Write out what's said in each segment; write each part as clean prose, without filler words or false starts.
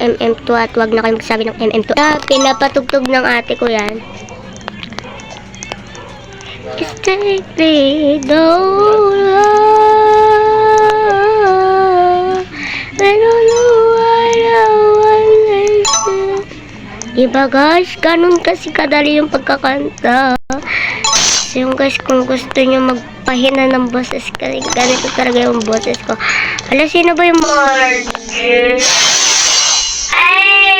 MM2 at wag na kayo magsabi ng MM2. Pinapatugtog ng ate ko yan. Stay me, don't I don't know what I want to. Diba guys, ganun kasi kadali yung pagkakanta. So yung guys, kung gusto nyo magpahina ng boses, kasi ganito talaga yung boses ko. Hala, sino ba yung Marge? Ay!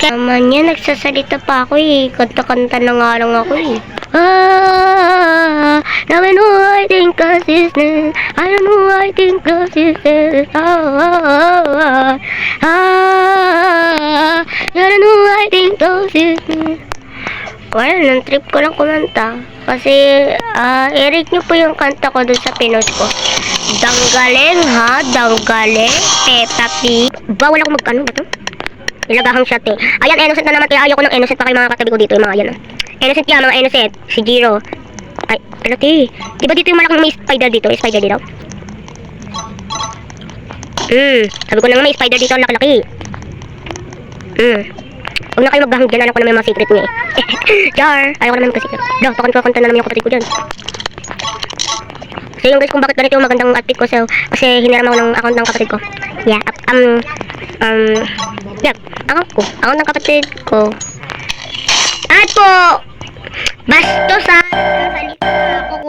Naman yan, nagsasalita pa ako eh. Kanta-kanta na nga lang ako eh. Now I know I think cause it's this. I don't know I think cause it's this. I don't know I think cause it's this. Well, nang-trip ko lang kumanta. Kasi, i-rate nyo po yung kanta ko dun sa pinost ko. Danggaling ha, danggaling. Peppa Pig. Bawal ako mag-ano ba to? Ilagahang shot eh. Ayan, innocent na naman. Kaya ayoko ng innocent pa kayo mga katabi ko dito. Yung mga yan. Innocent yan, mga innocent. Si Jiro. Ay, ano ti? Diba dito yung malaking may spider dito? May spider dito? Sabi ko na nga may spider dito. Ang laki-laki. Huwag na kayo magbahang dyan. Alam ko na may mga secret niya eh. Char! Ayaw ko naman magka-secret. Pakanta na naman yung kapatid ko dyan. So yung guys, kung bakit ganito yung magandang outfit ko. So, kasi hiniram ako ng account ng kapatid ko. Yeah, account ng kapatid ko. At po, bastos ha, salita ako.